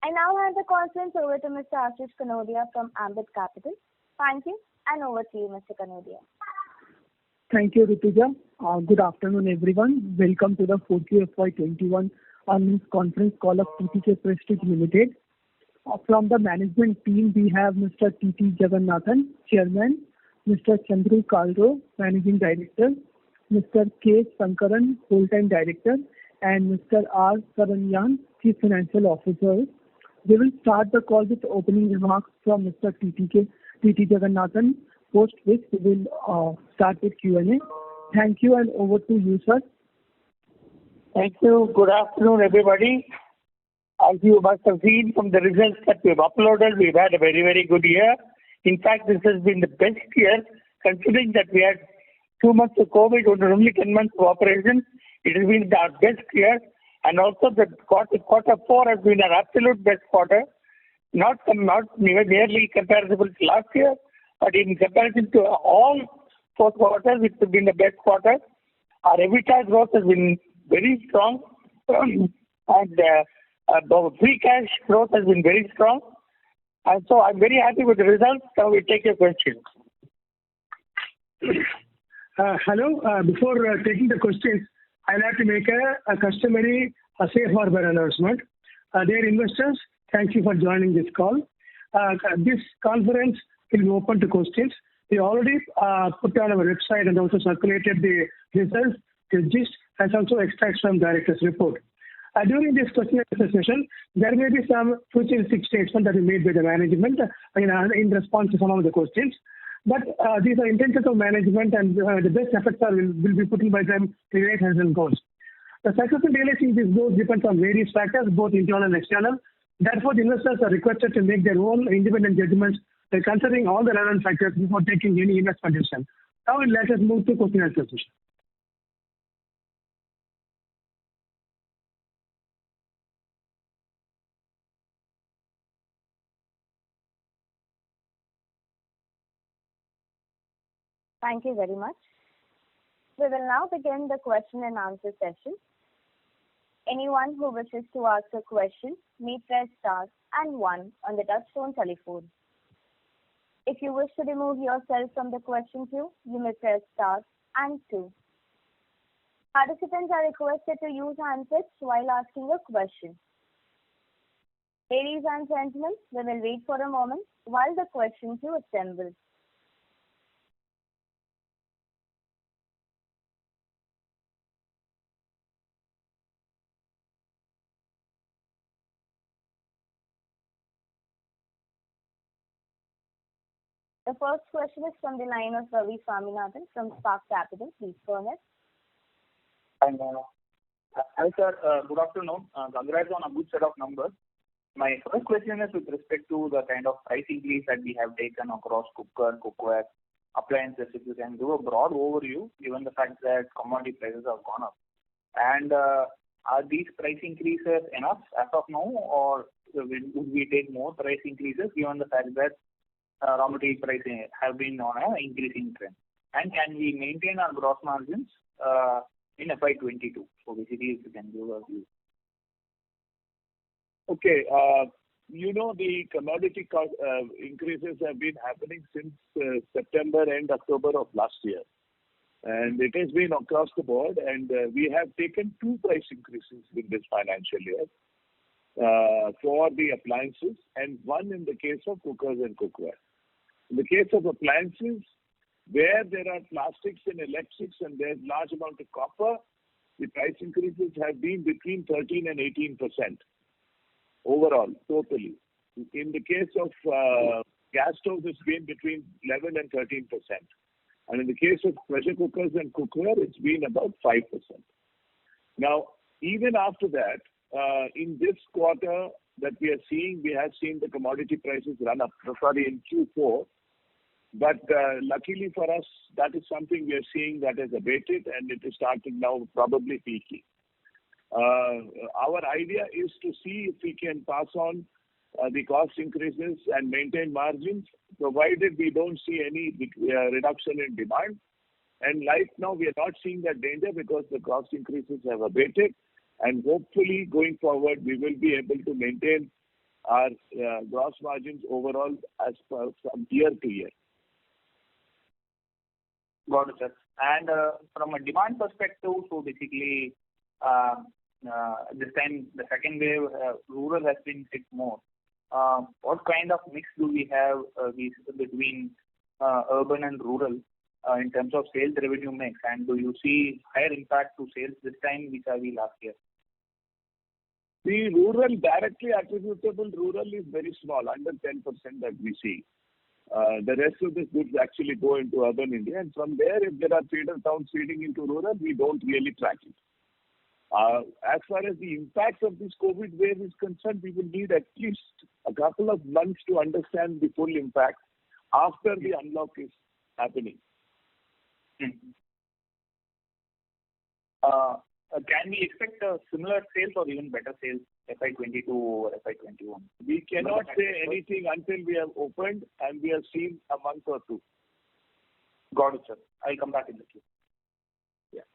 I now hand the conference over to Mr. Ashish Kanodia from Ambit Capital. Thank you, and over to you, Mr. Kanodia. Thank you, Rituja. Good afternoon, everyone. Welcome to the 4Q FY21 earnings conference call of TTK Prestige Limited. From the management team, we have Mr. T.T. Jagannathan, Chairman, Mr. Chandru Kalro, Managing Director, Mr. K. Sankaran, Whole-Time Director, and Mr. R. Saranyan, Chief Financial Officer. We will start the call with opening remarks from Mr. T.T. Jagannathan, post which we will start with Q&A. Thank you, and over to you, sir. Thank you. Good afternoon, everybody. As you must have seen from the results that we've uploaded, we've had a very, very good year. In fact, this has been the best year, considering that we had 2 months of COVID and only 10 months of operation. It has been our best year, and also the quarter 4 has been our absolute best quarter. Not nearly comparable to last year, but in comparison to all 4 quarters, it has been the best quarter. Our EBITDA growth has been very strong, and free cash growth has been very strong. And so I'm very happy with the results. Now we take your questions. Hello. Before taking the questions, I'd like to make a customary safe harbor announcement. Dear investors, thank you for joining this call. This conference will be open to questions. We already put on our website and also circulated the results, the gist, and also extracts from director's report. During this question and answer session, there may be some futuristic statements that are made by the management in response to some of the questions. But these are intentions of management, and the best efforts will be put in by them to realize and goals. The success in realizing these goals depends on various factors, both internal and external. Therefore, the investors are requested to make their own independent judgments by considering all the relevant factors before taking any investment decision. Now, let us move to question and answer session. Thank you very much. We will now begin the question and answer session. Anyone who wishes to ask a question may press star and 1 on the touchtone telephone. If you wish to remove yourself from the question queue, you may press star and 2. Participants are requested to use handsets while asking a question. Ladies and gentlemen, we will wait for a moment while the question queue assembles. The first question is from the line of Ravi Swaminathan from Spark Capital. Please go ahead. Hi, sir. Good afternoon. Congrats on a good set of numbers. My first question is with respect to the kind of price increase that we have taken across cooker, cookware, appliances. If you can do a broad overview, given the fact that commodity prices have gone up. And are these price increases enough as of now, or would we take more price increases given the fact that raw material pricing have been on an increasing trend? And can we maintain our gross margins in FY22? So basically, if you can give a view. Okay. The commodity cost increases have been happening since September and October of last year. And it has been across the board. And we have taken 2 price increases in this financial year for the appliances, and 1 in the case of cookers and cookware. In the case of appliances, where there are plastics and electrics and there's large amount of copper, the price increases have been between 13 and 18% overall, totally. In the case of gas stoves, it's been between 11 and 13%. And in the case of pressure cookers and cookware, it's been about 5%. Now, even after that, in this quarter that we are seeing, we have seen the commodity prices run up, in Q4. But luckily for us, that is something we are seeing that has abated, and it is starting now probably peaking. Our idea is to see if we can pass on the cost increases and maintain margins, provided we don't see any reduction in demand. And right now, we are not seeing that danger because the cost increases have abated. And hopefully, going forward, we will be able to maintain our gross margins overall as per from year to year. Got it, sir. And from a demand perspective, so basically, this time the second wave, rural has been hit more. What kind of mix do we have between urban and rural in terms of sales revenue mix? And do you see higher impact to sales this time vis-a-vis last year? The rural, directly attributable rural is very small, under 10% that we see. The rest of the goods actually go into urban India, and from there, if there are feeder towns feeding into rural, we don't really track it. As far as the impact of this COVID wave is concerned, we will need at least a couple of months to understand the full impact after the unlock is happening. Can we expect similar sales or even better sales FY22 or FY21? We cannot say anything until we have opened and we have seen a month or two. Got it, sir. I'll come back in the queue. Yeah.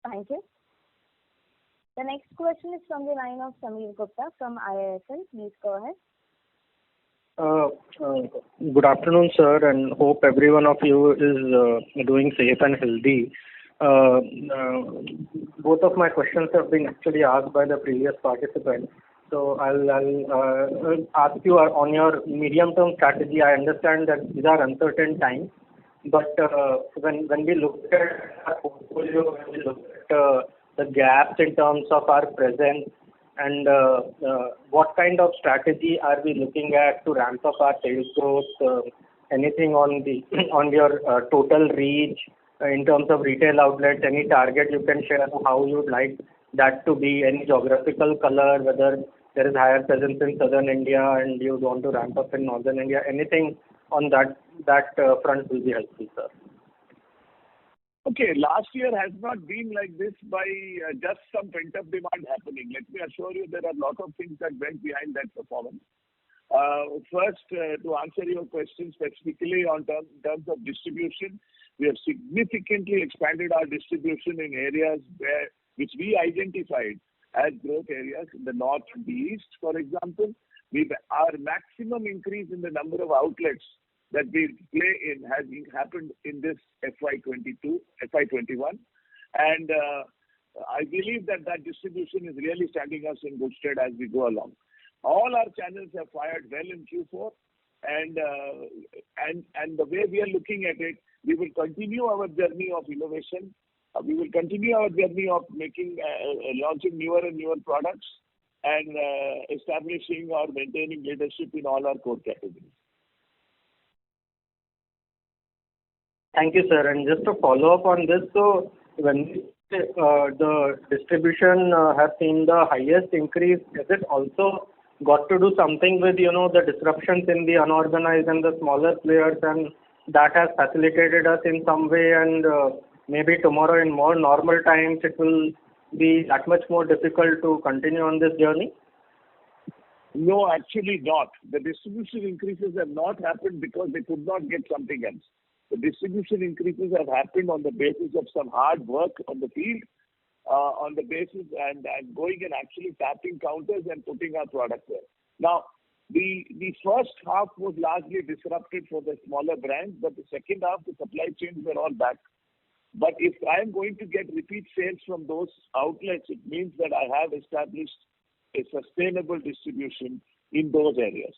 Thank you. The next question is from the line of Sameer Gupta from IIFL. Please go ahead. Good afternoon, sir, and hope every one of you is doing safe and healthy. Both of my questions have been actually asked by the previous participant. So I'll ask you on your medium-term strategy. I understand that these are uncertain times, but when we look at our portfolio, when we look at the gaps in terms of our presence, and what kind of strategy are we looking at to ramp up our sales growth? Anything on your total reach in terms of retail outlets? Any target you can share how you'd like that to be? Any geographical color, whether there is higher presence in southern India and you want to ramp up in northern India? Anything on that front will be helpful, sir. Okay, last year has not been like this by just some pent-up demand happening. Let me assure you there are a lot of things that went behind that performance. First, to answer your question specifically on terms of distribution, we have significantly expanded our distribution in areas which we identified as growth areas in the north and the east, for example. Our maximum increase in the number of outlets that we play in has happened in this FY21. And I believe that distribution is really standing us in good stead as we go along. All our channels have fired well in Q4, and the way we are looking at it, we will continue our journey of innovation. We will continue our journey of launching newer and newer products and establishing or maintaining leadership in all our core categories. Thank you, sir. And just to follow up on this, so when the distribution has seen the highest increase, has it also got to do something with the disruptions in the unorganized and the smaller players, and that has facilitated us in some way, and maybe tomorrow in more normal times it will be that much more difficult to continue on this journey? No, actually not. The distribution increases have not happened because they could not get something else. The distribution increases have happened on the basis of some hard work on the field, on the basis and going and actually tapping counters and putting our product there. Now, the first half was largely disrupted for the smaller brands, but the second half, the supply chains were all back. But if I am going to get repeat sales from those outlets, it means that I have established a sustainable distribution in those areas.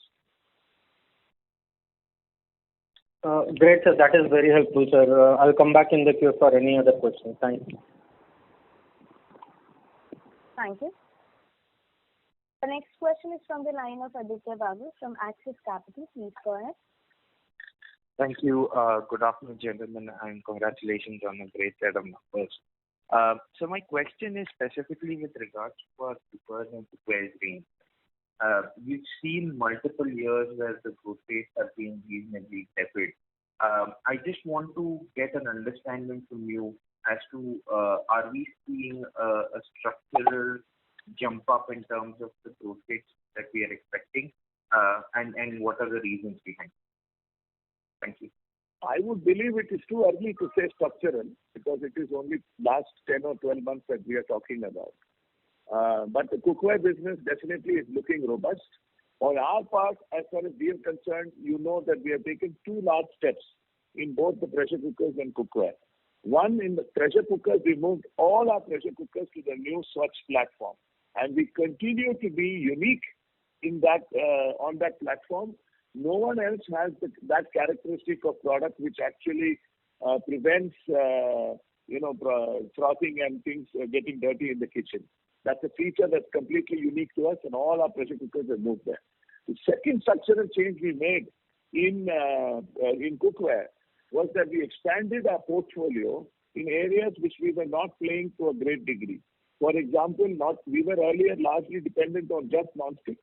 Great, sir. That is very helpful, sir. I'll come back in the queue for any other questions. Thank you. Thank you. The next question is from the line of Aditya Babu from Axis Capital. Please go ahead. Thank you. Good afternoon, gentlemen, and congratulations on a great set of numbers. So my question is specifically with regards to our cookers and cookware range. We've seen multiple years where the growth rates have been reasonably tepid. I just want to get an understanding from you as to are we seeing a structural jump up in terms of the growth rates that we are expecting, and what are the reasons behind it? Thank you. I would believe it is too early to say structural because it is only last 10 or 12 months that we are talking about. But the cookware business definitely is looking robust. On our part, as far as we are concerned, you know that we have taken two large steps in both the pressure cookers and cookware. One, in the pressure cookers, we moved all our pressure cookers to the new Swatch platform, and we continue to be unique in that on that platform. No one else has that characteristic of product which actually prevents frothing and things getting dirty in the kitchen. That's a feature that's completely unique to us, and all our pressure cookers have moved there. The second structural change we made in cookware was that we expanded our portfolio in areas which we were not playing to a great degree. For example, we were earlier largely dependent on just non-stick.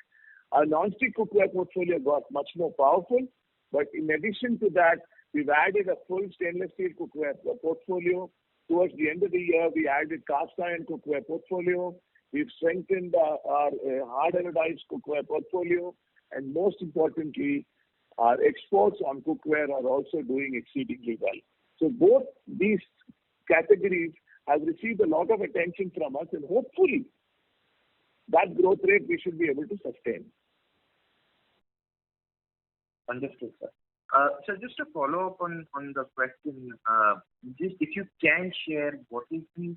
Our non-stick cookware portfolio got much more powerful, but in addition to that, we've added a full stainless steel cookware portfolio. Towards the end of the year, we added cast iron cookware portfolio. We've strengthened our hard anodized cookware portfolio, and most importantly, our exports on cookware are also doing exceedingly well. So both these categories have received a lot of attention from us, and hopefully that growth rate we should be able to sustain. Understood, sir. So just to follow up on the question, just if you can share what is the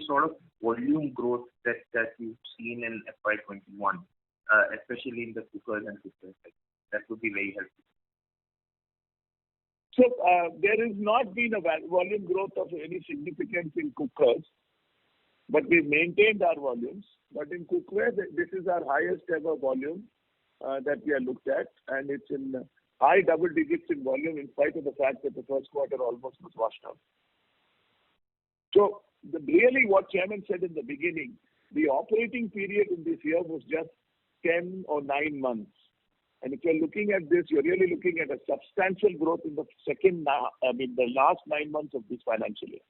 sort of volume growth that you've seen in FY21, especially in the cookers and cookers, that would be very helpful. So there has not been a volume growth of any significance in cookers, but we've maintained our volumes. But in cookware, this is our highest ever volume that we are looked at, and it's in high double digits in volume in spite of the fact that the first quarter almost was washed out. So really what Chairman said in the beginning, the operating period in this year was just 10 or 9 months. And if you're looking at this, you're really looking at a substantial growth in the the last 9 months of this financial year.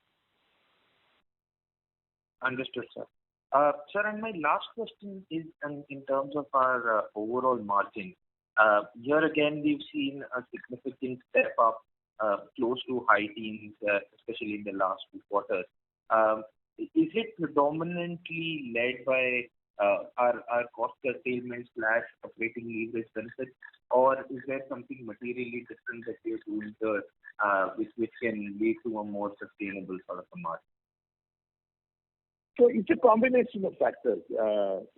Understood, sir. Sir, and my last question is in terms of our overall margin. Here again, we've seen a significant step up, close to high teens, especially in the last 2 quarters. Is it predominantly led by our cost curtailment / operating leverage benefits, or is there something materially different that you're doing here, which can lead to a more sustainable sort of a margin? So it's a combination of factors.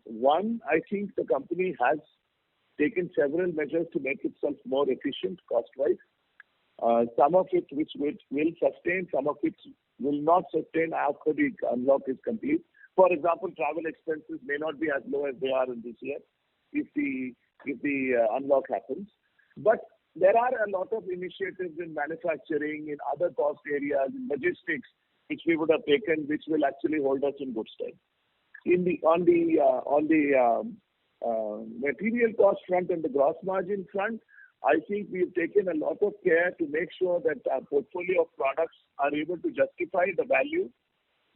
One, I think the company has taken several measures to make itself more efficient cost-wise. Some of it which will sustain, some of it will not sustain after the unlock is complete. For example, travel expenses may not be as low as they are in this year if the unlock happens. But there are a lot of initiatives in manufacturing, in other cost areas, in logistics, which we would have taken, which will actually hold us in good stead. On the material cost front and the gross margin front, I think we've taken a lot of care to make sure that our portfolio of products are able to justify the value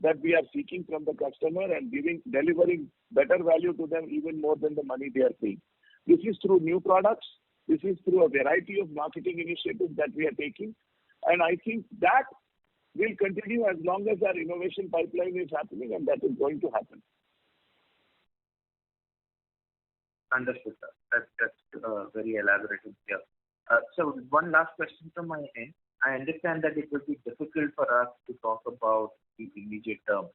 that we are seeking from the customer and delivering better value to them even more than the money they are paying. This is through new products. This is through a variety of marketing initiatives that we are taking. And I think that will continue as long as our innovation pipeline is happening, and that is going to happen. Understood, sir. That's very elaborative here. So one last question from my end. I understand that it will be difficult for us to talk about the immediate term,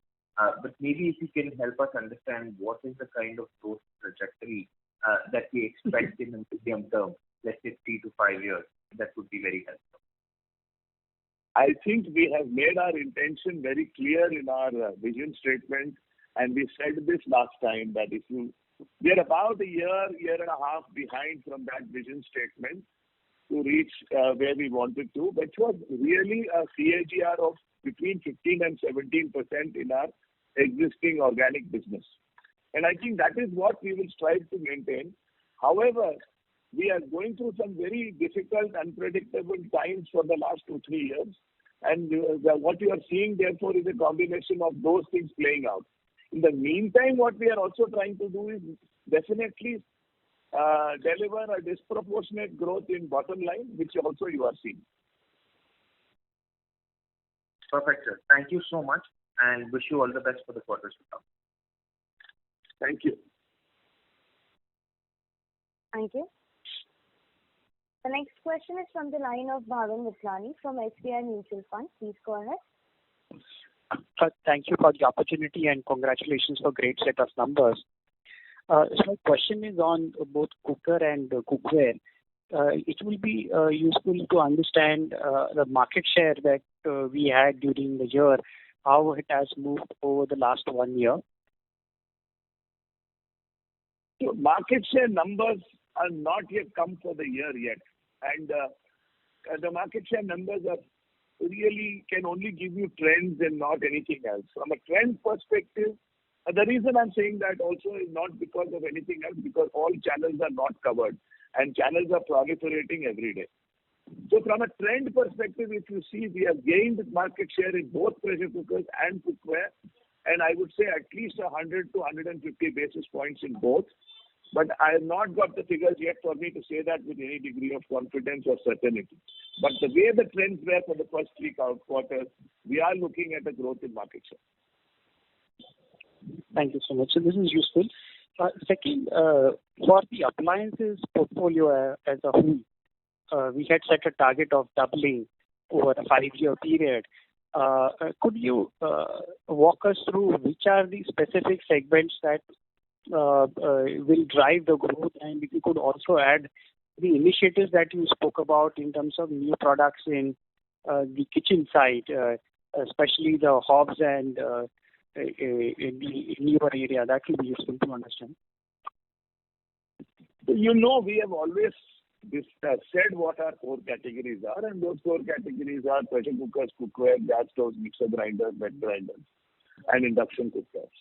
but maybe if you can help us understand what is the kind of growth trajectory that we expect in the medium term, let's say 3 to 5 years, that would be very helpful. I think we have made our intention very clear in our vision statement, and we said this last time that we are about a year and a half behind from that vision statement to reach where we wanted to, which was really a CAGR of between 15 and 17% in our existing organic business. And I think that is what we will strive to maintain. However, we are going through some very difficult, unpredictable times for the last 2-3 years. And what you are seeing, therefore, is a combination of those things playing out. In the meantime, what we are also trying to do is definitely deliver a disproportionate growth in bottom line, which also you are seeing. Perfect, sir. Thank you so much, and wish you all the best for the quarters to come. Thank you. Thank you. The next question is from the line of Bhavin Vitlani from SBI Mutual Fund. Please go ahead. Thank you for the opportunity and congratulations for great set of numbers. So my question is on both cooker and cookware. It will be useful to understand the market share that we had during the year, how it has moved over the last 1 year. So market share numbers are not yet come for the year yet. And the market share numbers are really can only give you trends and not anything else. From a trend perspective, the reason I'm saying that also is not because of anything else, because all channels are not covered and channels are proliferating every day. So from a trend perspective, if you see, we have gained market share in both pressure cookers and cookware, and I would say at least 100 to 150 basis points in both. But I have not got the figures yet for me to say that with any degree of confidence or certainty. But the way the trends were for the first 3 quarters, we are looking at a growth in market share. Thank you so much. So this is useful. Second, for the appliances portfolio as a whole, we had set a target of doubling over a 5-year period. Could you walk us through which are the specific segments that will drive the growth, and if you could also add the initiatives that you spoke about in terms of new products in the kitchen side, especially the hobs and in the newer area, that will be useful to understand. You know, we have always said what our 4 categories are, and those 4 categories are pressure cookers, cookware, gas stoves, mixer grinders, wet grinders, and induction cookers.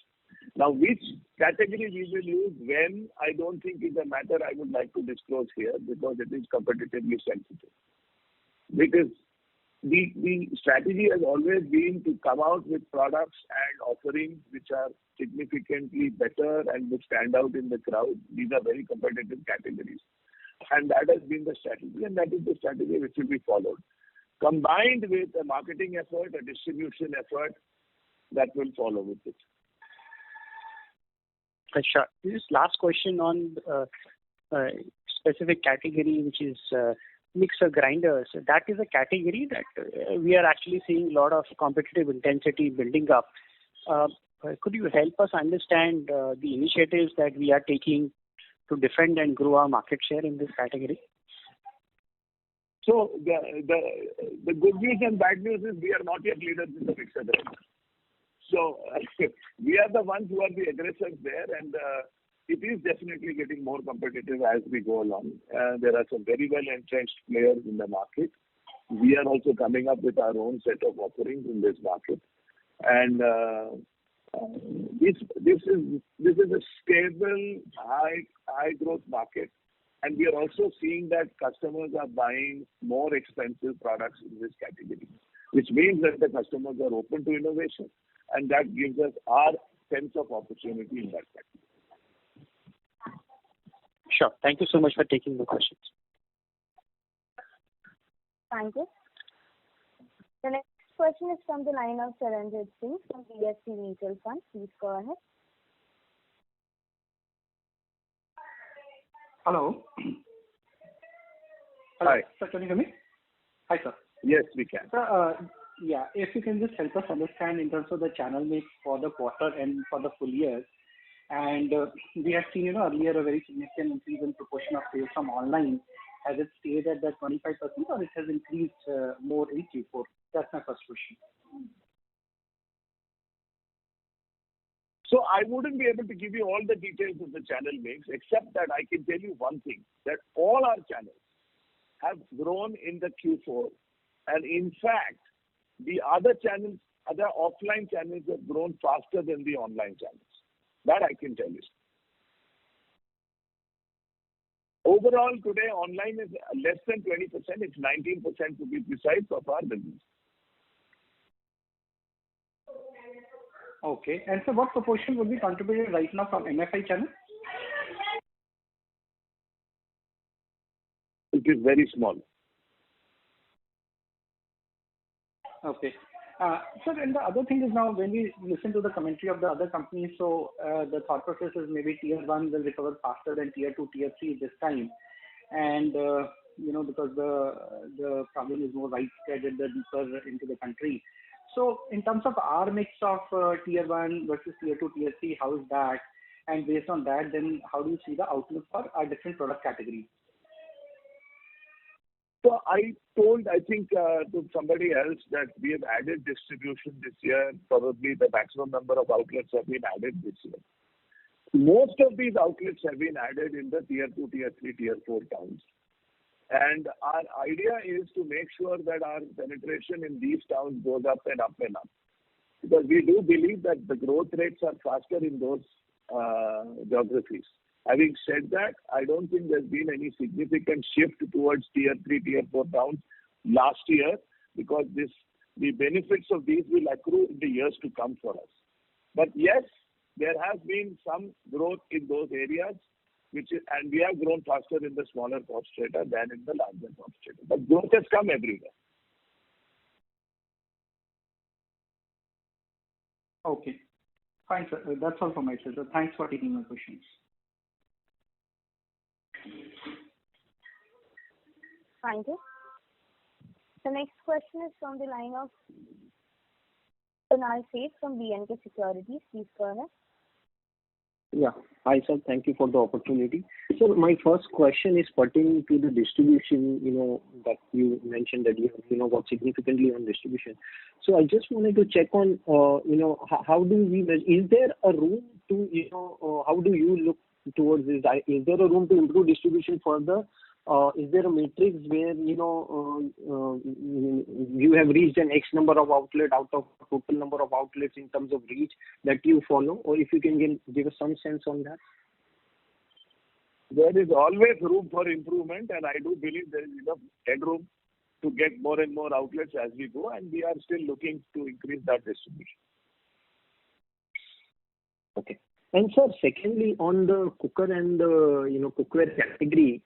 Now, which category we will use when, I don't think is a matter I would like to disclose here because it is competitively sensitive. Because the strategy has always been to come out with products and offerings which are significantly better and which stand out in the crowd. These are very competitive categories. And that has been the strategy, and that is the strategy which will be followed. Combined with a marketing effort, a distribution effort, that will follow with it. Sure. This is last question on specific category, which is mixer grinders. That is a category that we are actually seeing a lot of competitive intensity building up. Could you help us understand the initiatives that we are taking to defend and grow our market share in this category? So the good news and bad news is we are not yet leaders in the mixer grinder. So we are the ones who are the aggressors there, and it is definitely getting more competitive as we go along. There are some very well entrenched players in the market. We are also coming up with our own set of offerings in this market, and this is a stable, high growth market, and we are also seeing that customers are buying more expensive products in this category, which means that the customers are open to innovation, and that gives us our sense of opportunity in that category. Sure. Thank you so much for taking the questions. Thank you. The next question is from the line of Charanjit Singh from DSP Mutual Fund. Please go ahead. Hello. Hi. Sir, can you hear me? Hi, sir. Yes, we can. Sir, yeah, if you can just help us understand in terms of the channel mix for the quarter and for the full year. And we have seen, earlier a very significant increase in proportion of sales from online. Has it stayed at that 25% or it has increased more in Q4? That's my first question. So I wouldn't be able to give you all the details of the channel mix, except that I can tell you one thing, that all our channels have grown in the Q4. And in fact, the other channels, other offline channels have grown faster than the online channels. That I can tell you. Overall, today, online is less than 20%. It's 19% to be precise of our business. Okay. And so what proportion would be contributed right now from MFI channel? It is very small. Okay. Sir, and the other thing is now when we listen to the commentary of the other companies, so the thought process is maybe tier 1 will recover faster than tier 2, tier 3 this time. And, because the problem is more widespread and the deeper into the country. So in terms of our mix of tier 1 versus tier 2, tier 3, how is that? And based on that, then how do you see the outlook for our different product categories? So I told, I think, to somebody else that we have added distribution this year. Probably the maximum number of outlets have been added this year. Most of these outlets have been added in the tier 2, tier 3, tier 4 towns. And our idea is to make sure that our penetration in these towns goes up and up and up. Because we do believe that the growth rates are faster in those geographies. Having said that, I don't think there's been any significant shift towards tier 3, tier 4 towns last year, because the benefits of these will accrue in the years to come for us. But yes, there has been some growth in those areas, and we have grown faster in the smaller pop strata than in the larger pop strata. But growth has come everywhere. Okay. Fine, sir. That's all from my side. So thanks for taking my questions. Thank you. The next question is from the line of Kunal Seth from BNK Securities. Please go ahead. Yeah. Hi, sir. Thank you for the opportunity. So my first question is pertaining to the distribution, that you mentioned that you have, got significantly on distribution. So I just wanted to check on, how do we measure? Is there a room to, how do you look towards this? Is there a room to improve distribution further? Is there a matrix where, you have reached an X number of outlets out of total number of outlets in terms of reach that you follow? Or if you can give us some sense on that? There is always room for improvement, and I do believe there is enough headroom to get more and more outlets as we go, and we are still looking to increase that distribution. Okay. And sir, secondly, on the cooker and the cookware category,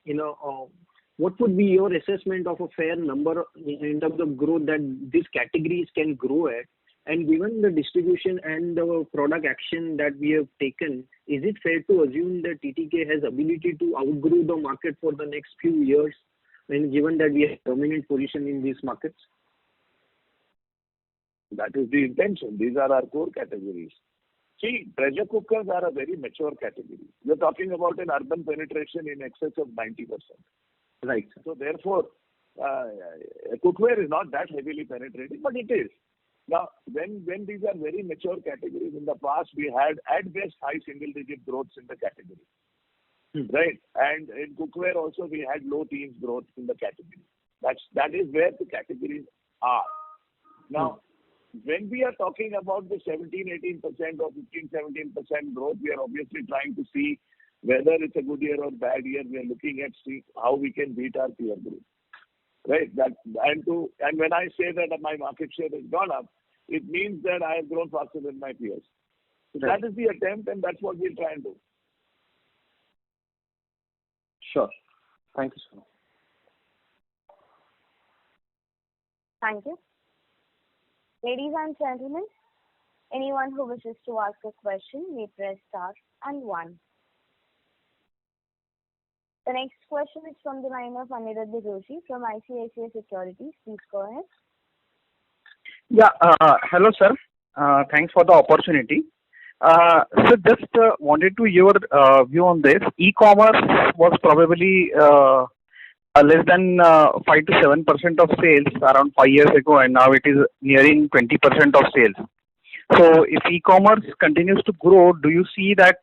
what would be your assessment of a fair number in terms of growth that these categories can grow at? And given the distribution and the product action that we have taken, is it fair to assume that TTK has ability to outgrow the market for the next few years, and given that we have dominant position in these markets? That is the intention. These are our core categories. See, pressure cookers are a very mature category. We're talking about an urban penetration in excess of 90%. Right. So therefore, cookware is not that heavily penetrating, but it is. Now, when these are very mature categories, in the past we had at best high single-digit growths in the category. Right? And in cookware also we had low teens growth in the category. That is where the categories are. Now, when we are talking about the 17-18% or 15-17% growth, we are obviously trying to see whether it's a good year or bad year. We are looking at see how we can beat our peer group. Right? And when I say that my market share has gone up, it means that I have grown faster than my peers. So that is the attempt, and that's what we'll try and do. Sure. Thank you, sir. Thank you. Ladies and gentlemen, anyone who wishes to ask a question may press star and 1. The next question is from the line of Aniruddha Joshi from ICICI Securities. Please go ahead. Yeah. Hello, sir. Thanks for the opportunity. So just wanted to your view on this. E-commerce was probably less than 5 to 7% of sales around 5 years ago, and now it is nearing 20% of sales. So if e-commerce continues to grow, do you see that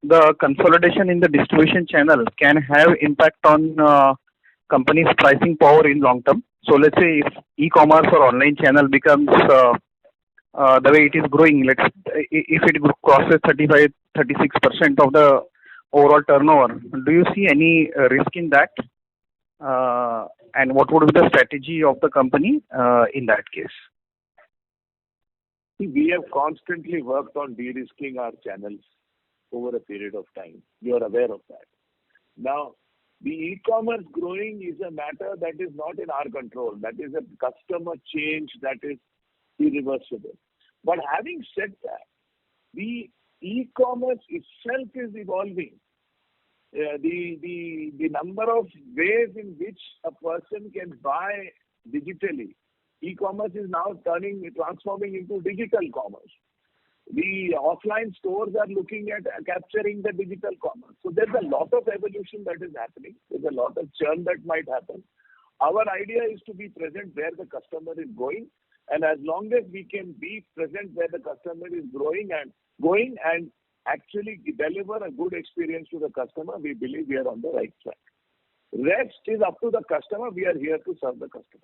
the consolidation in the distribution channel can have impact on companies' pricing power in long term? So let's say if e-commerce or online channel becomes the way it is growing, if it crosses 35-36% of the overall turnover, do you see any risk in that? And what would be the strategy of the company in that case? We have constantly worked on de-risking our channels over a period of time. You are aware of that. Now, the e-commerce growing is a matter that is not in our control. That is a customer change that is irreversible. But having said that, the e-commerce itself is evolving. The number of ways in which a person can buy digitally, e-commerce is now transforming into digital commerce. The offline stores are looking at capturing the digital commerce. So there's a lot of evolution that is happening. There's a lot of churn that might happen. Our idea is to be present where the customer is going, and as long as we can be present where the customer is going and actually deliver a good experience to the customer, we believe we are on the right track. Rest is up to the customer. We are here to serve the customer.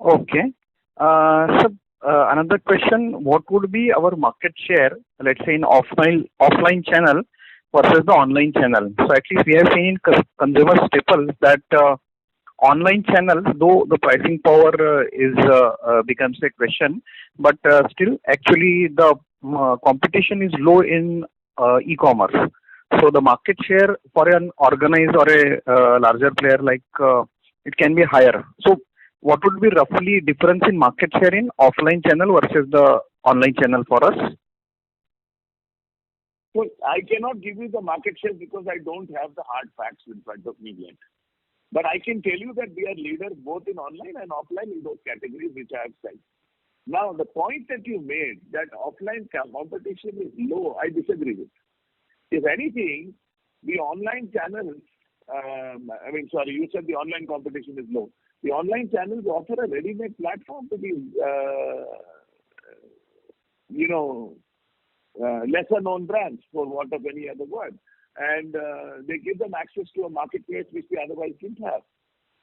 Okay. So another question: what would be our market share, let's say in offline channel versus the online channel? So at least we have seen in consumer staples that online channel, though the pricing power becomes a question, but still actually the competition is low in e-commerce. So the market share for an organized or a larger player like it can be higher. So what would be roughly difference in market share in offline channel versus the online channel for us? So I cannot give you the market share because I don't have the hard facts in front of me yet. But I can tell you that we are leaders both in online and offline in those categories which I have said. Now, the point that you made that offline competition is low, I disagree with. If anything, the online channels, you said the online competition is low. The online channels offer a ready-made platform to be, lesser known brands, for want of any other word. And they give them access to a marketplace which they otherwise didn't have.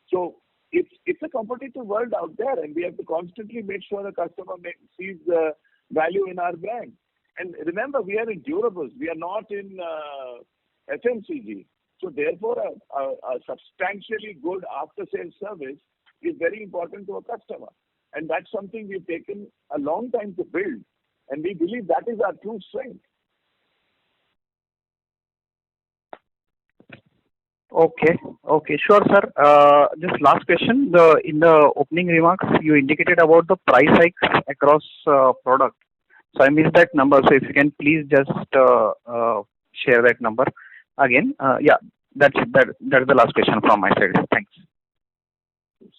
So it's a competitive world out there, and we have to constantly make sure the customer sees the value in our brand. And remember, we are in durables. We are not in FMCG. So therefore, a substantially good after-sales service is very important to a customer. And that's something we've taken a long time to build. And we believe that is our true strength. Okay, sure, sir. Just last question. In the opening remarks, you indicated about the price hikes across product. So I missed that number. So if you can please just share that number again. That's the last question from my side. Thanks.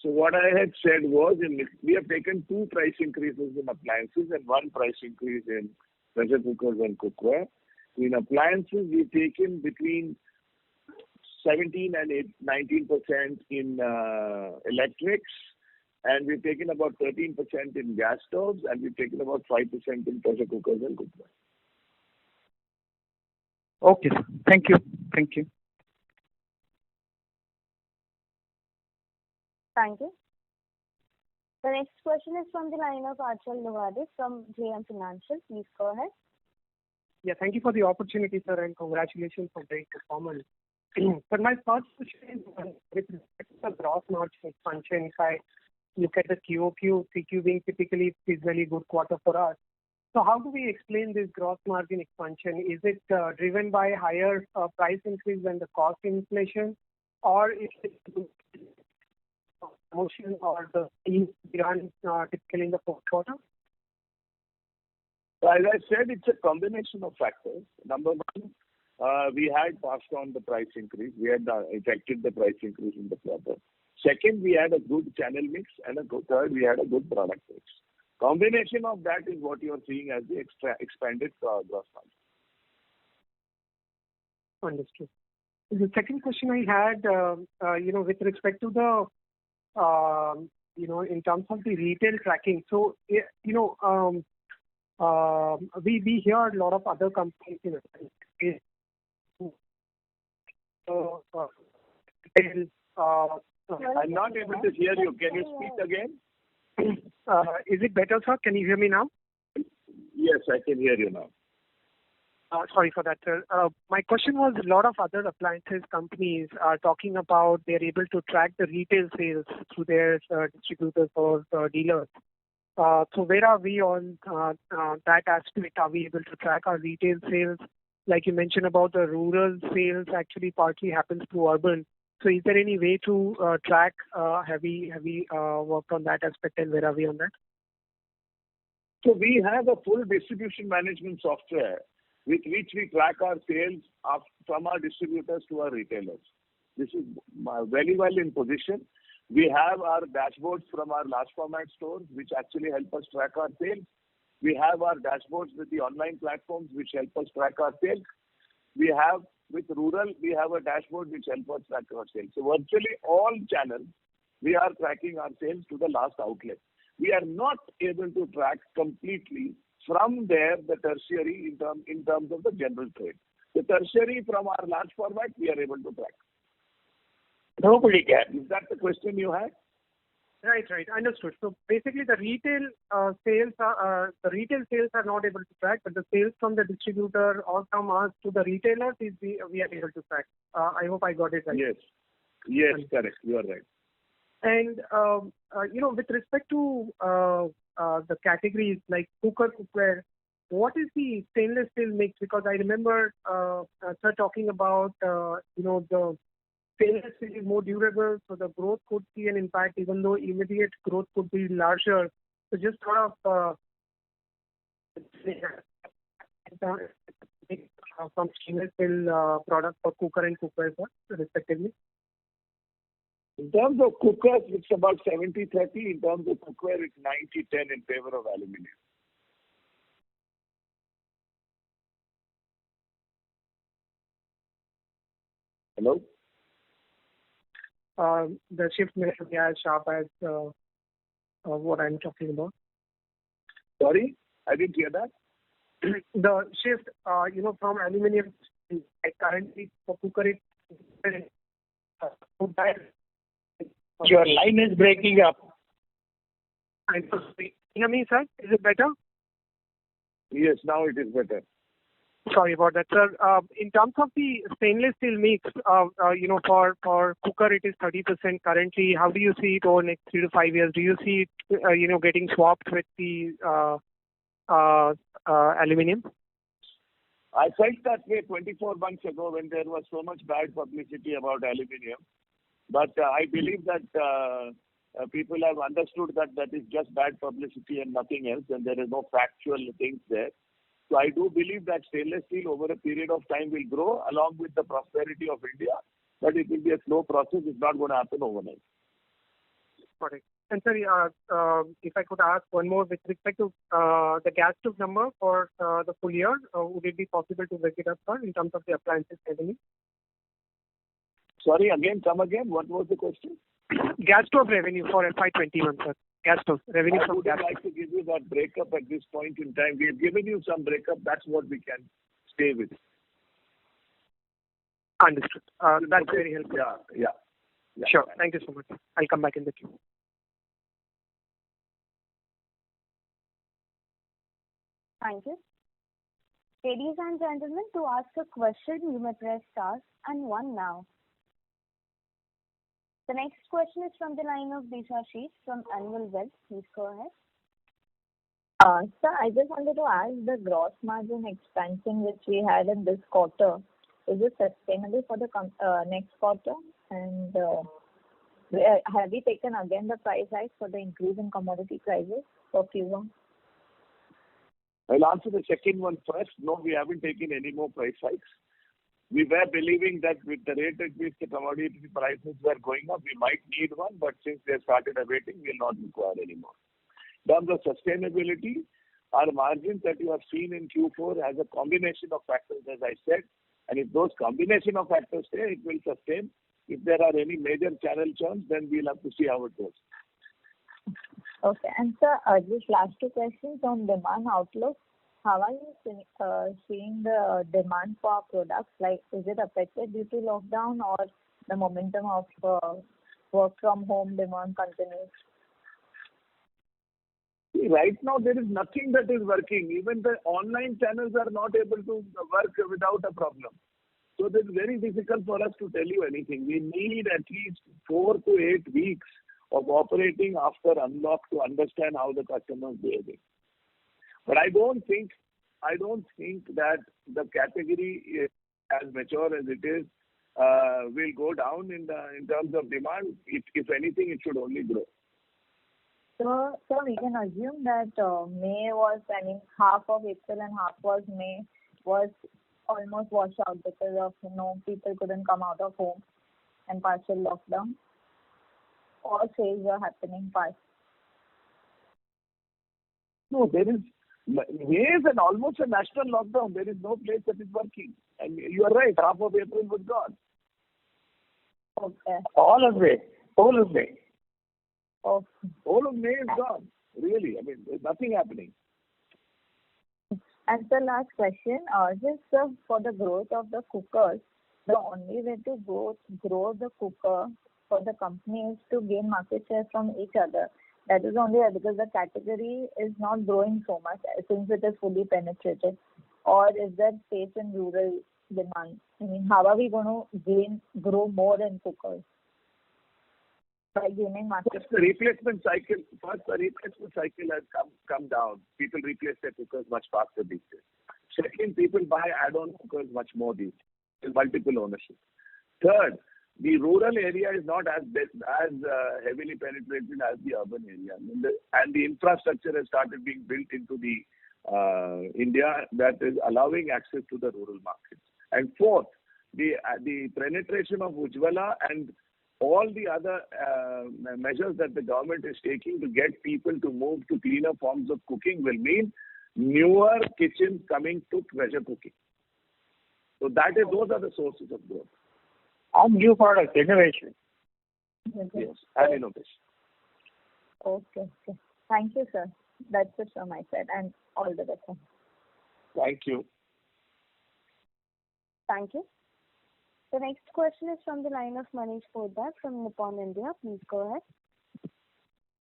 So what I had said was, we have taken 2 price increases in appliances and 1 price increase in pressure cookers and cookware. In appliances, we've taken between 17 and 19% in electrics, and we've taken about 13% in gas stoves, and we've taken about 5% in pressure cookers and cookware. Okay, sir. Thank you. Thank you. The next question is from the line of Achal Lohade from JM Financial. Please go ahead. Yeah, thank you for the opportunity, sir, and congratulations for great performance. But my first question is with respect to the gross margin expansion. If I look at the QOQ, CQ being typically is very good quarter for us. So how do we explain this gross margin expansion? Is it driven by higher price increase than the cost inflation, or is it promotion or the sales behind typically in the fourth quarter? So as I said, it's a combination of factors. Number one, we had passed on the price increase. We had effected the price increase in the quarter. Second, we had a good channel mix, and third, we had a good product mix. Combination of that is what you are seeing as the expanded gross margin. Understood. The second question I had, with respect to the, in terms of the retail tracking. So, we hear a lot of other companies, I'm not able to hear you. Can you speak again? Is it better, sir? Can you hear me now? Yes, I can hear you now. Sorry for that, sir. My question was, a lot of other appliances companies are talking about they're able to track the retail sales through their distributors or dealers. So where are we on that aspect? Are we able to track our retail sales? Like you mentioned about the rural sales actually partly happens through urban. So is there any way to track? Have we worked on that aspect, and where are we on that? So we have a full distribution management software with which we track our sales from our distributors to our retailers. This is very well in position. We have our dashboards from our large format stores, which actually help us track our sales. We have our dashboards with the online platforms, which help us track our sales. We have, with rural, we have a dashboard which helps us track our sales. So virtually all channels, we are tracking our sales to the last outlet. We are not able to track completely from there the tertiary in terms of the general trade. The tertiary from our large format, we are able to track. Nobody can. Is that the question you had? Right. Understood. So basically, the retail sales are not able to track, but the sales from the distributor or from us to the retailers we are able to track. I hope I got it right. Yes, correct. You are right. And with respect to the categories like cookware, what is the stainless steel mix? Because I remember sir talking about the stainless steel is more durable, so the growth could see an impact, even though immediate growth could be larger. So just sort of from stainless steel products for cooker and cookware, respectively. In terms of cookers, it's about 70-30. In terms of cookware, it's 90-10 in favor of aluminium. Hello? The shift may not be as sharp as what I'm talking about. Sorry, I didn't hear that. The shift, from aluminium, currently for cooker, Your line is breaking up. I'm so sorry. Can you hear me, sir? Is it better? Yes, now it is better. Sorry about that, sir. In terms of the stainless steel mix, for cooker it is 30% currently. How do you see it over the next 3 to 5 years? Do you see it, getting swapped with the aluminium? I felt that way 24 months ago when there was so much bad publicity about aluminium. But I believe that people have understood that is just bad publicity and nothing else, and there is no factual things there. So I do believe that stainless steel over a period of time will grow along with the prosperity of India, but it will be a slow process. It's not going to happen overnight. Got it. And sir, if I could ask one more with respect to the gas stove number for the full year, would it be possible to break it up, sir, in terms of the appliances revenue? Sorry, come again. What was the question? Gas stove revenue for FY21, sir. Gas stove revenue from gas. I would like to give you that breakup at this point in time. We have given you some breakup. That's what we can stay with. Understood. That's very helpful. Yeah. Sure. Thank you so much. I'll come back in the queue. Thank you. Ladies and gentlemen, to ask a question, you may press star and 1 now. The next question is from the line of Disha Sheet from Annual Wealth. Please go ahead. Sir, I just wanted to ask the gross margin expansion which we had in this quarter, is it sustainable for the next quarter? And have we taken again the price hike for the increase in commodity prices for Q1? I'll answer the second one first. No, we haven't taken any more price hikes. We were believing that with the rate at which the commodity prices were going up, we might need one, but since they started abating, we will not require any more. In terms of sustainability, our margins that you have seen in Q4 has a combination of factors, as I said, and if those combination of factors stay, it will sustain. If there are any major channel churns, then we'll have to see how it goes. Okay. And sir, just last 2 questions on demand outlook. How are you seeing the demand for our products? Like, is it affected due to lockdown, or the momentum of work from home demand continues? See, right now there is nothing that is working. Even the online channels are not able to work without a problem. So it is very difficult for us to tell you anything. We need at least 4 to 8 weeks of operating after unlock to understand how the customer is behaving. But I don't think that the category is as mature as it is. will go down in terms of demand. If anything, it should only grow. So we can assume that May was, I mean, half of April and half was May was almost washed out because of, people couldn't come out of home and partial lockdown. All sales were happening fast. No, May is almost a national lockdown. There is no place that is working. And you are right, half of April was gone. Okay. All of May. Whole of May is gone. Really, I mean, there's nothing happening. And the last question, just for the growth of the cookers, the only way to grow the cooker for the company is to gain market share from each other. That is only because the category is not growing so much since it is fully penetrated. Or is there space in rural demand? I mean, how are we going to grow more in cookers? By gaining market share. The replacement cycle has come down. People replace their cookers much faster these days. Second, people buy add-on cookers much more these days, multiple ownership. Third, the rural area is not as heavily penetrated as the urban area, and the infrastructure has started being built into the India that is allowing access to the rural markets. And fourth, the penetration of Ujjwala and all the other measures that the government is taking to get people to move to cleaner forms of cooking will mean newer kitchens coming to pressure cooking. So those are the sources of growth. And new products, innovation. Yes, and innovation. Okay. Thank you, sir. That's it from my side, and all the best. Thank you. Thank you. The next question is from the line of Manish Poddar from Nippon India. Please go ahead.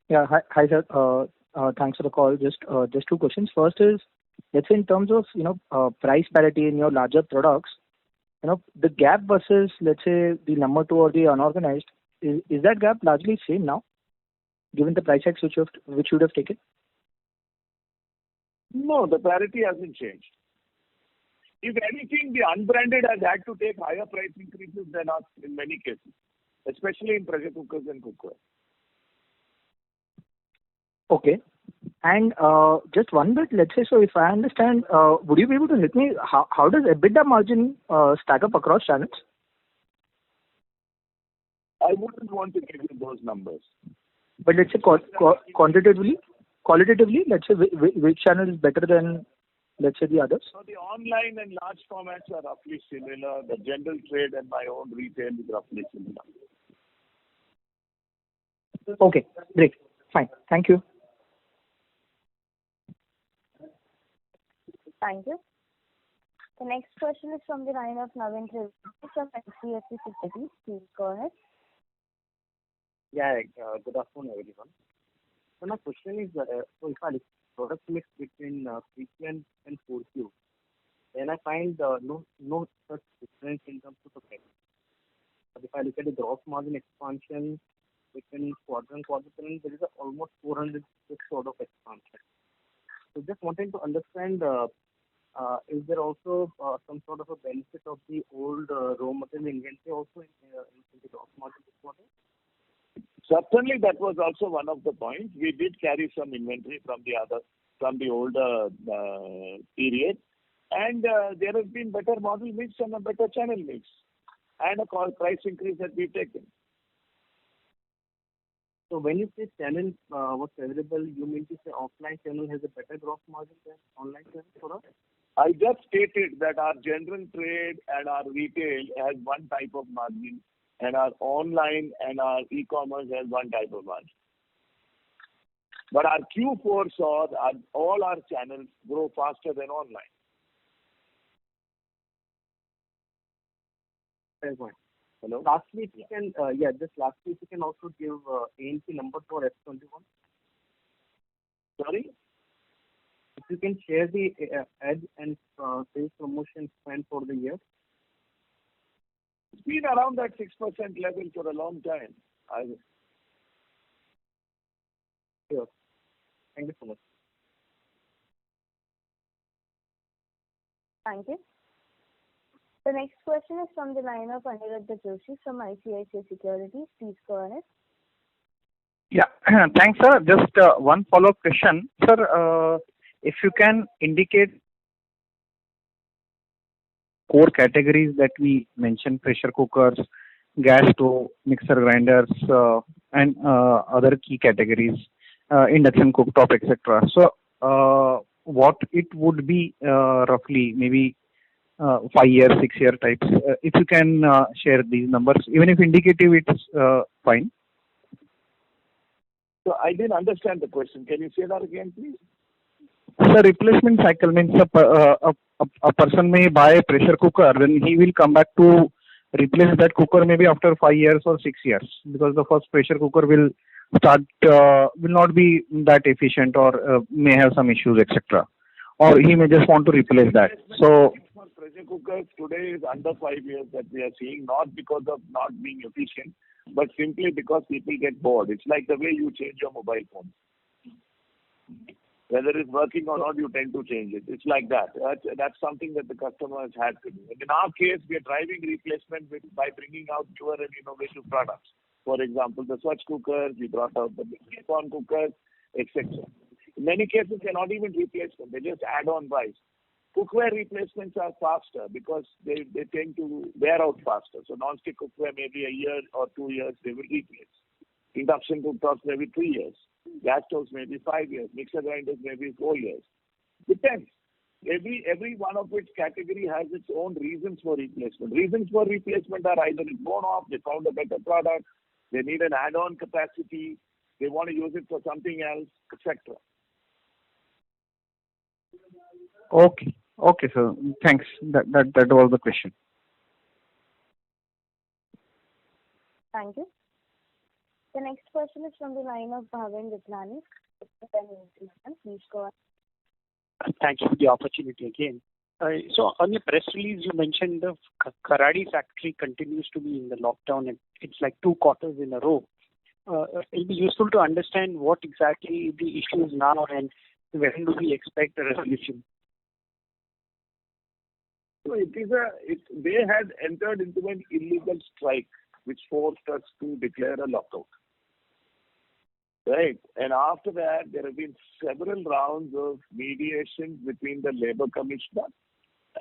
Yeah, hi sir. Thanks for the call. Just two questions. First is, let's say in terms of price parity in your larger products, the gap versus, let's say, the number two or the unorganized, is that gap largely same now, given the price hikes which you would have taken? No, the parity hasn't changed. If anything, the unbranded has had to take higher price increases than us in many cases, especially in pressure cookers and cookware. Okay. And just one bit, let's say, so if I understand, would you be able to help me, how does EBITDA margin stack up across channels? I wouldn't want to give you those numbers. But let's say qualitatively, let's say which channel is better than, let's say, the others? So the online and large formats are roughly similar. The general trade and my own retail is roughly similar. Okay, great. Fine. Thank you. Thank you. The next question is from the line of Naveen Trivedi from HDFC Securities. Please go ahead. Yeah, good afternoon, everyone. So my question is, so if I look at product mix between 3Q and 4Q, then I find no such difference in terms of the price. But if I look at the gross margin expansion between quarter and quarter, then there is almost 400 sort of expansion. So just wanting to understand, is there also some sort of a benefit of the old raw material inventory also in the gross margin this quarter? Certainly, that was also one of the points. We did carry some inventory from the older period, and there has been better model mix and a better channel mix, and a price increase that we've taken. So when you say channel was favorable, you mean to say offline channel has a better gross margin than online channel for us? I just stated that our general trade and our retail has one type of margin, and our online and our e-commerce has one type of margin. But our Q4 saw all our channels grow faster than online. Fair point. Hello? Lastly, if you can also give ANC number for F21. Sorry? If you can share the ad and sales promotion spend for the year. It's been around that 6% level for a long time. Sure. Thank you so much. Thank you. The next question is from the line of Aniruddha Joshi from ICICI Securities. Please go ahead. Yeah. Thanks, sir. Just one follow-up question. Sir, if you can indicate core categories that we mentioned, pressure cookers, gas stove, mixer grinders, and other key categories, induction cooktop, etc. So, what it would be roughly, maybe 5 year, 6 year types. If you can share these numbers, even if indicative, it's fine. So I didn't understand the question. Can you say that again, please? The replacement cycle means a person may buy a pressure cooker, then he will come back to replace that cooker maybe after 5 years or 6 years, because the first pressure cooker will not be that efficient, or may have some issues, etc. Or he may just want to replace that. So for pressure cookers today is under 5 years that we are seeing, not because of not being efficient, but simply because people get bored. It's like the way you change your mobile phone. Whether it's working or not, you tend to change it. It's like that. That's something that the customer has had to do. And in our case, we are driving replacement by bringing out newer and innovative products. For example, the Swatch cookers, we brought out the Nippon cookers, etc. In many cases, they're not even replacement. They just add-on buys. Cookware replacements are faster because they tend to wear out faster. So non-stick cookware, maybe a year or 2 years, they will replace. Induction cooktops, maybe 3 years. Gas stoves, maybe 5 years. Mixer grinders, maybe 4 years. Depends. Every one of which category has its own reasons for replacement. Reasons for replacement are either it's worn off, they found a better product, they need an add-on capacity, they want to use it for something else, etc. okay, sir. Thanks. That was the question. Thank you. The next question is from the line of Bhavin Vithlani. Please go ahead. Thank you for the opportunity again. So on your press release, you mentioned the Kharadi factory continues to be in the lockdown, and it's like 2 quarters in a row. It'll be useful to understand what exactly the issue is now and when do we expect a resolution. So they had entered into an illegal strike which forced us to declare a lockout. Right. And after that, there have been several rounds of mediation between the Labour Commissioner,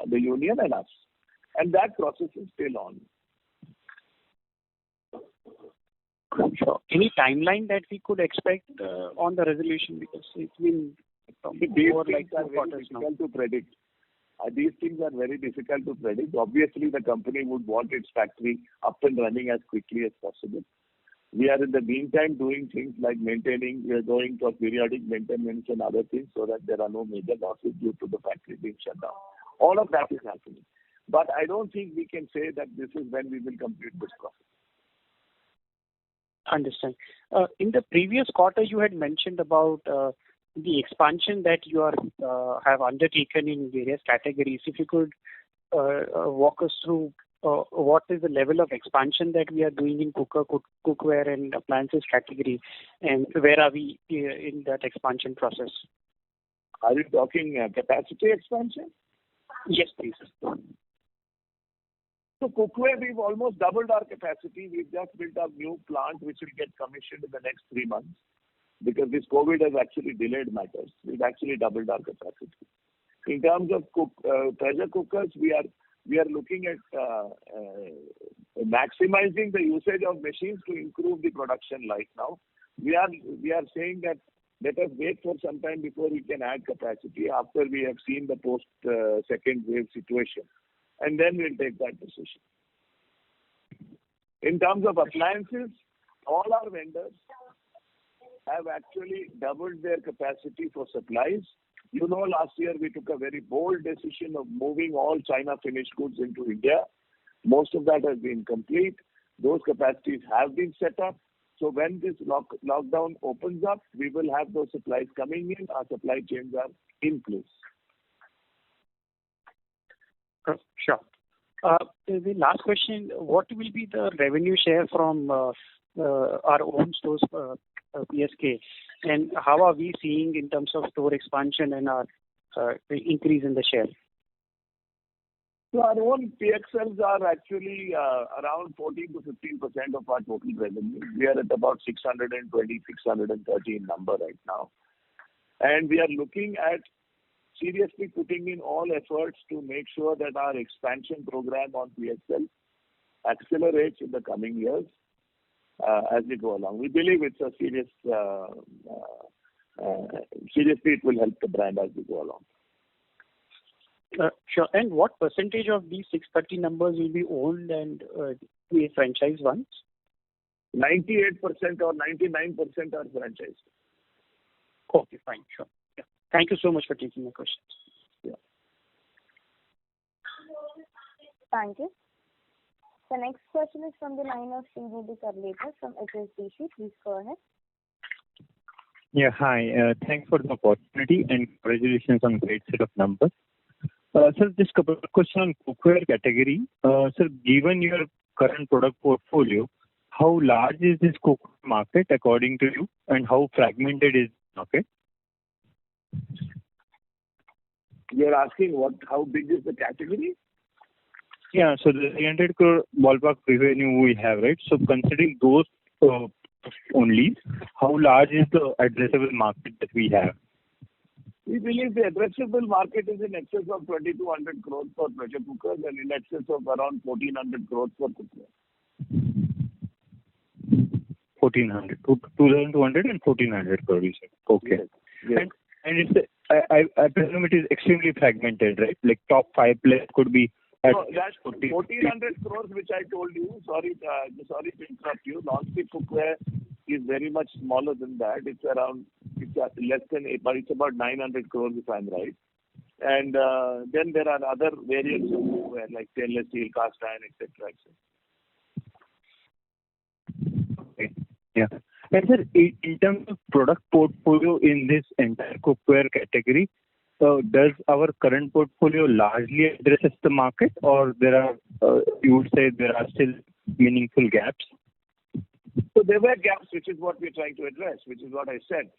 the union, and us. And that process is still on. Sure. Any timeline that we could expect on the resolution? Because it's been more like 2 quarters now. Difficult to predict. These things are very difficult to predict. Obviously, the company would want its factory up and running as quickly as possible. We are in the meantime doing things like we are going for periodic maintenance and other things so that there are no major losses due to the factory being shut down. All of that is happening. But I don't think we can say that this is when we will complete this process. Understand. In the previous quarter, you had mentioned about the expansion that you have undertaken in various categories. If you could walk us through what is the level of expansion that we are doing in cookware and appliances category, and where are we in that expansion process? Are you talking capacity expansion? Yes, please. So cookware, we've almost doubled our capacity. We've just built a new plant which will get commissioned in the next 3 months. Because this COVID has actually delayed matters. We've actually doubled our capacity. In terms of pressure cookers, we are looking at maximizing the usage of machines to improve the production life now. We are saying that let us wait for some time before we can add capacity after we have seen the post second wave situation, and then we'll take that decision. In terms of appliances, all our vendors have actually doubled their capacity for supplies. You know, last year we took a very bold decision of moving all China finished goods into India. Most of that has been complete. Those capacities have been set up. So when this lockdown opens up, we will have those supplies coming in. Our supply chains are in place. Sure. The last question, what will be the revenue share from our own stores, PSK, and how are we seeing in terms of store expansion and our increase in the share? So our own PXLs are actually around 14 to 15% of our total revenue. We are at about 620, 613 number right now. And we are looking at seriously putting in all efforts to make sure that our expansion program on PXL accelerates in the coming years as we go along. We believe it's a seriously it will help the brand as we go along. Sure. And what percentage of these 630 numbers will be owned and the franchise ones? 98% or 99% are franchise. Okay, fine, sure. Yeah. Thank you so much for taking my questions. Yeah. Thank you. The next question is from the line of Srinidhi Karlekar from HSBC. Please go ahead. Yeah, hi. Thanks for the opportunity and congratulations on great set of numbers. Sir, just couple of questions on cookware category. Sir, given your current product portfolio, how large is this cookware market according to you, and how fragmented is the market? You're asking how big is the category? Yeah, so the 300 crore ballpark revenue we have, right? So considering those only, how large is the addressable market that we have? We believe the addressable market is in excess of 2,200 crores for pressure cookers and in excess of around 1,400 crores for cookware. 1,400, 2,200 and 1,400 crores, you said. Okay. Yes. And it's I presume it is extremely fragmented, right? Like top 5 players could be. No, that's 1,400 crores which I told you. Sorry to interrupt you. Non-stick cookware is very much smaller than that. It's less than 8, but it's about 900 crores if I'm right. And then there are other variants of cookware like stainless steel, cast iron, etc. Okay. Yeah. And sir, in terms of product portfolio in this entire cookware category, does our current portfolio largely addresses the market, or there are you would say there are still meaningful gaps? So there were gaps, which is what we're trying to address, which is what I said.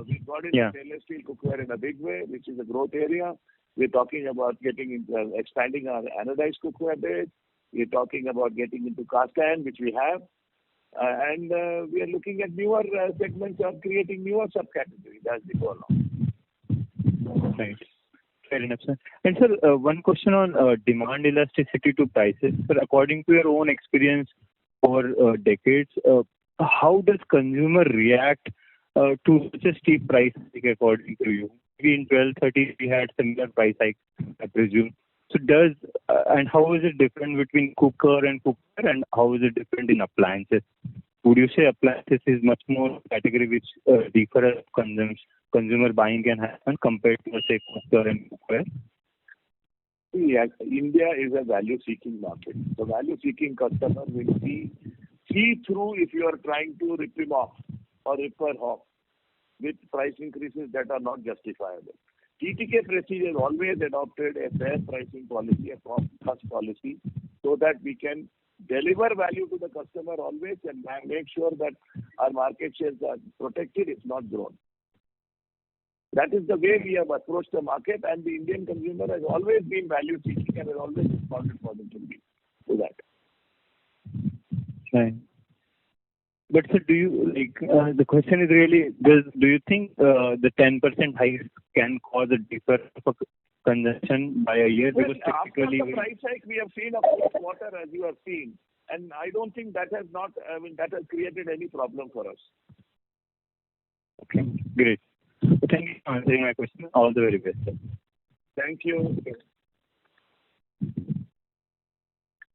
We've got into stainless steel cookware in a big way, which is a growth area. We're talking about expanding our anodized cookware base. We're talking about getting into cast iron, which we have. And we are looking at newer segments of creating newer subcategories as we go along. Right. Fair enough, sir. And sir, one question on demand elasticity to prices. Sir, according to your own experience over decades, how does consumer react to such a steep price hike according to you? Maybe in 12-13 we had similar price hike, I presume. So and how is it different between cooker and cookware, and how is it different in appliances? Would you say appliances is much more category which differ as consumer buying can happen compared to, say, cooker and cookware? Yeah, India is a value-seeking market. The value-seeking customer will see through if you are trying to rip him off or rip her off with price increases that are not justifiable. TTK Prestige has always adopted a fair pricing policy, a cost-plus policy, so that we can deliver value to the customer always and make sure that our market shares are protected, if not grown. That is the way we have approached the market, and the Indian consumer has always been value-seeking and has always responded positively to that. Right. But sir, do you the question is really, do you think the 10% hike can cause a deeper consumption by a year? Well, because after the price hike, we have seen a fourth quarter, as you have seen, and I don't think that has that has created any problem for us. Okay, great. Thank you for answering my question. All the very best, sir. Thank you.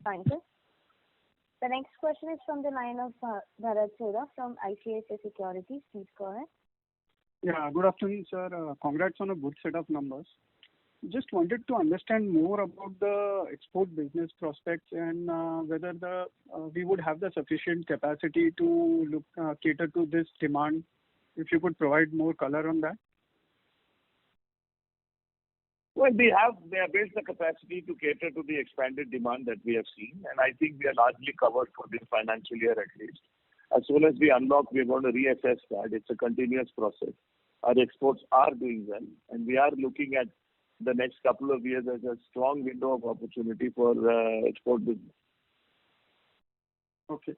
Thank you. The next question is from the line of Bharat Chhoda from ICICI Securities. Please go ahead. Yeah, good afternoon, sir. Congrats on a good set of numbers. Just wanted to understand more about the export business prospects and whether we would have the sufficient capacity to cater to this demand. If you could provide more color on that. Well, they have built the capacity to cater to the expanded demand that we have seen, and I think we are largely covered for this financial year at least. As soon as we unlock, we are going to reassess that. It's a continuous process. Our exports are doing well, and we are looking at the next couple of years as a strong window of opportunity for export business. Okay.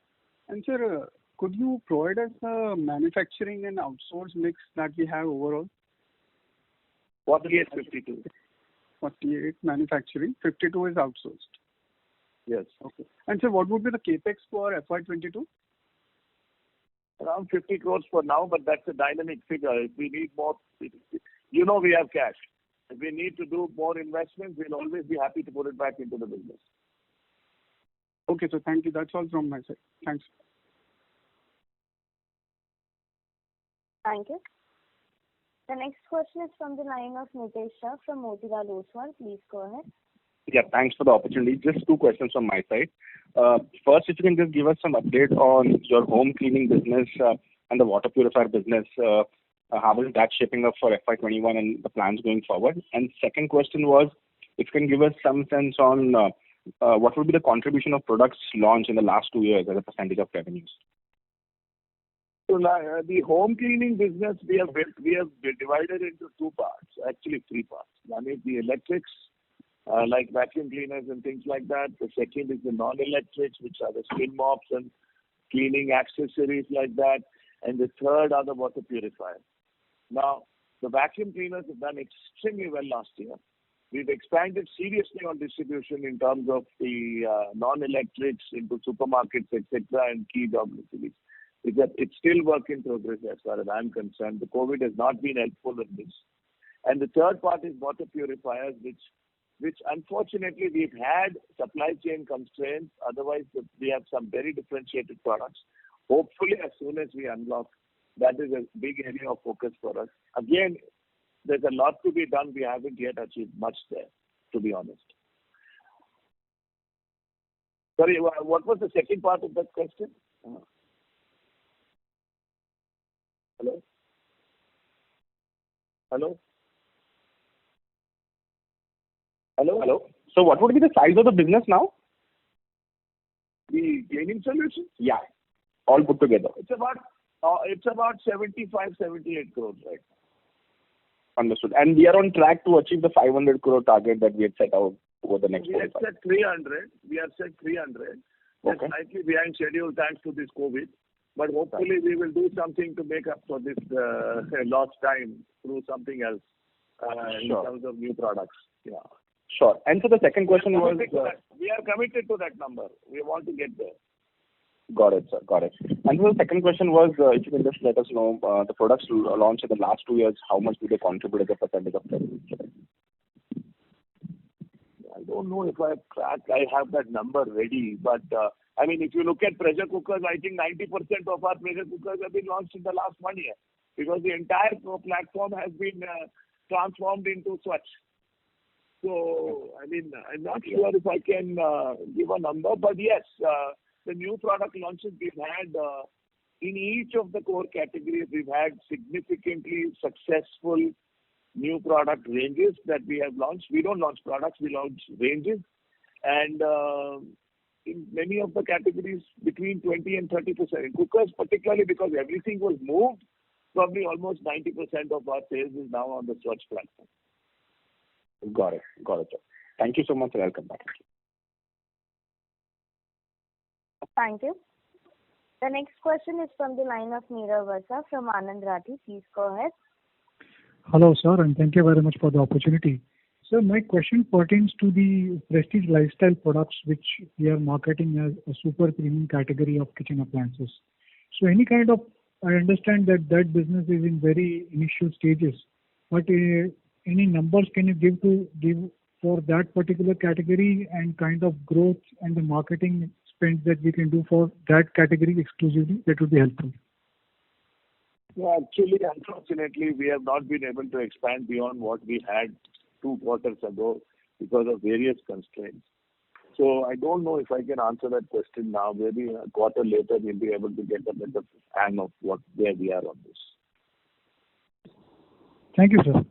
And sir, could you provide us the manufacturing and outsource mix that we have overall? 48-52. 48 manufacturing, 52 is outsourced. Yes. Okay. And sir, what would be the capex for FY22? Around 50 crores for now, but that's a dynamic figure. If we need more, we have cash. If we need to do more investments, we'll always be happy to put it back into the business. Okay, so thank you. That's all from my side. Thanks. Thank you. The next question is from the line of Nitesh Shah from Motilal Oswal. Please go ahead. Yeah, thanks for the opportunity. Just two questions from my side. First, if you can just give us some update on your home cleaning business and the water purifier business. How is that shaping up for FY21 and the plans going forward? And second question was, if you can give us some sense on what will be the contribution of products launched in the last 2 years as a percentage of revenues? So the home cleaning business we have divided into two parts, actually three parts. One is the electrics, like vacuum cleaners and things like that. The second is the non-electrics, which are the spin mops and cleaning accessories like that. And the third are the water purifiers. Now, the vacuum cleaners have done extremely well last year. We've expanded seriously on distribution in terms of the non-electrics into supermarkets, etc., and key geographies. It's still work in progress as far as I'm concerned. The COVID has not been helpful in this. And the third part is water purifiers, which unfortunately we've had supply chain constraints. Otherwise, we have some very differentiated products. Hopefully, as soon as we unlock, that is a big area of focus for us. Again, there's a lot to be done. We haven't yet achieved much there, to be honest. Sorry, what was the second part of that question? Hello? Hello? Hello? Hello. So what would be the size of the business now? The cleaning solutions? Yeah, all put together. It's about 75-78 crores right now. Understood. And we are on track to achieve the 500 crore target that we had set out over the next 4 years. We have set 300. We have set 300. We're slightly behind schedule thanks to this COVID. But hopefully we will do something to make up for this lost time through something else in terms of new products. Yeah. Sure. And so the second question was... We are committed to that number. We want to get there. Got it, sir. Got it. And so the second question was, if you can just let us know, the products launched in the last 2 years, how much do they contribute as a percentage of revenue? I don't know if I have that number ready, but I mean, if you look at pressure cookers, I think 90% of our pressure cookers have been launched in the last 1 year because the entire platform has been transformed into Swatch. So, I mean, I'm not sure if I can give a number, but yes, the new product launches we've had in each of the core categories, we've had significantly successful new product ranges that we have launched. We don't launch products, we launch ranges. And in many of the categories, between 20 and 30%. In cookers, particularly because everything was moved, probably almost 90% of our sales is now on the Swatch platform. Got it, sir. Thank you so much, and I'll come back. Thank you. The next question is from the line of Nirav Vasa from Anand Rathi. Please go ahead. Hello, sir, and thank you very much for the opportunity. Sir, my question pertains to the prestige lifestyle products which we are marketing as a super premium category of kitchen appliances. So any kind of, I understand that business is in very initial stages, but any numbers can you give for that particular category and kind of growth and the marketing spend that we can do for that category exclusively? That would be helpful. Yeah, actually, unfortunately, we have not been able to expand beyond what we had 2 quarters ago because of various constraints. So I don't know if I can answer that question now. Maybe a quarter later we'll be able to get a better hang of where we are on this. Thank you, sir.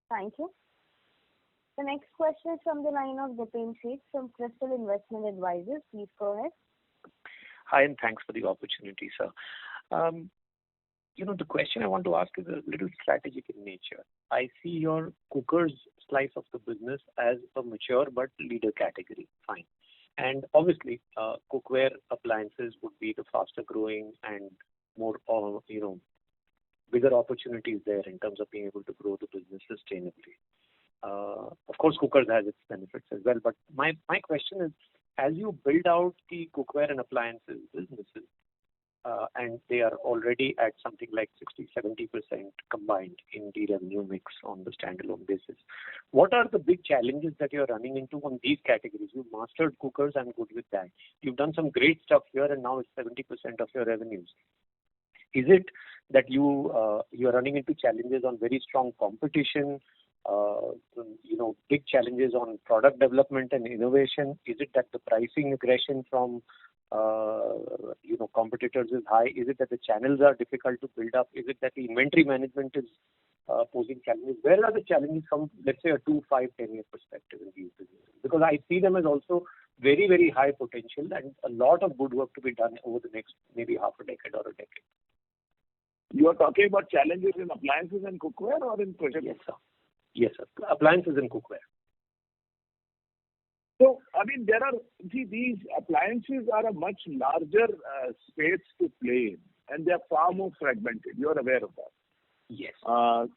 Thank you. The next question is from the line of Dipen Sheth from Crystal Investment Advisors. Please go ahead. Hi, and thanks for the opportunity, sir. The question I want to ask is a little strategic in nature. I see your cookers slice of the business as a mature but leader category. Fine. And obviously, cookware appliances would be the faster growing and more, bigger opportunities there in terms of being able to grow the business sustainably. Of course, cookers has its benefits as well. But my question is, as you build out the cookware and appliances businesses, and they are already at something like 60-70% combined in the revenue mix on the standalone basis. What are the big challenges that you're running into on these categories? You've mastered cookers, I'm good with that. You've done some great stuff here, and now it's 70% of your revenues. Is it that you are running into challenges on very strong competition, big challenges on product development and innovation? Is it that the pricing aggression from competitors is high? Is it that the channels are difficult to build up? Is it that the inventory management is posing challenges? Where are the challenges from, let's say, a 2, 5, 10-year perspective in these businesses? Because I see them as also very, very high potential and a lot of good work to be done over the next maybe half a decade or a decade. You are talking about challenges in appliances and cookware or in pressure? Yes, sir. Yes, sir. Appliances and cookware. So, these appliances are a much larger space to play in, and they are far more fragmented. You are aware of that. Yes.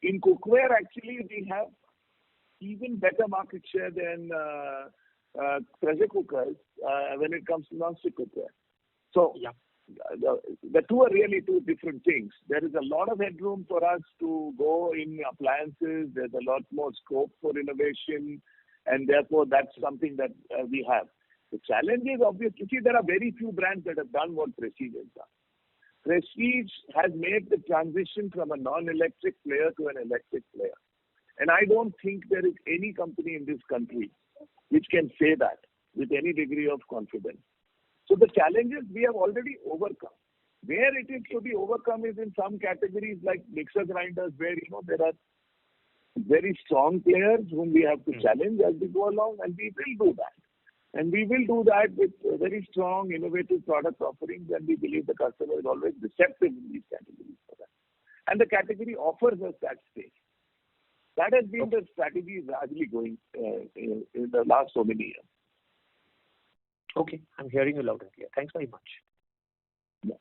In cookware, actually, we have even better market share than pressure cookers when it comes to non-stick cookware. So, the two are really two different things. There is a lot of headroom for us to go in appliances. There's a lot more scope for innovation. And therefore, that's something that we have. The challenge is obviously, there are very few brands that have done what Prestige has done. Prestige has made the transition from a non-electric player to an electric player. And I don't think there is any company in this country which can say that with any degree of confidence. So the challenges we have already overcome. Where it is to be overcome is in some categories like mixer grinders, where there are very strong players whom we have to challenge as we go along, and we will do that. And we will do that with very strong, innovative product offerings, and we believe the customer is always receptive in these categories for that. And the category offers us that space. That has been the strategy largely going in the last so many years. Okay, I'm hearing you loud and clear. Thanks very much. Yeah.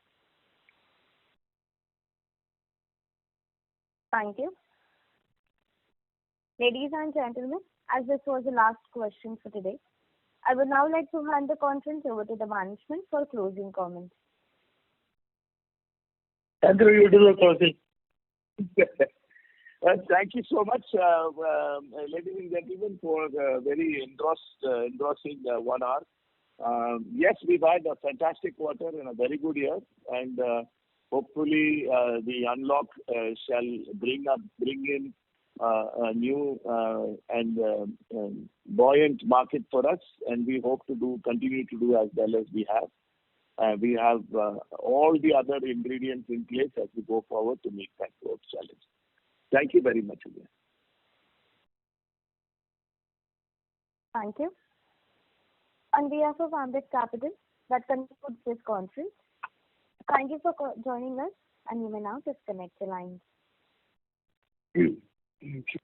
Thank you. Ladies and gentlemen, as this was the last question for today, I would now like to hand the conference over to the management for closing comments. Andrew, you do the closing. Thank you so much, ladies and gentlemen, for the very engrossing 1 hour. Yes, we've had a fantastic quarter and a very good year, and hopefully the unlock shall bring in a new and buoyant market for us, and we hope to continue to do as well as we have. We have all the other ingredients in place as we go forward to meet that growth challenge. Thank you very much again. Thank you. On behalf of Ambit Capital, that concludes this conference. Thank you for joining us, and you may now disconnect your lines. Thank you.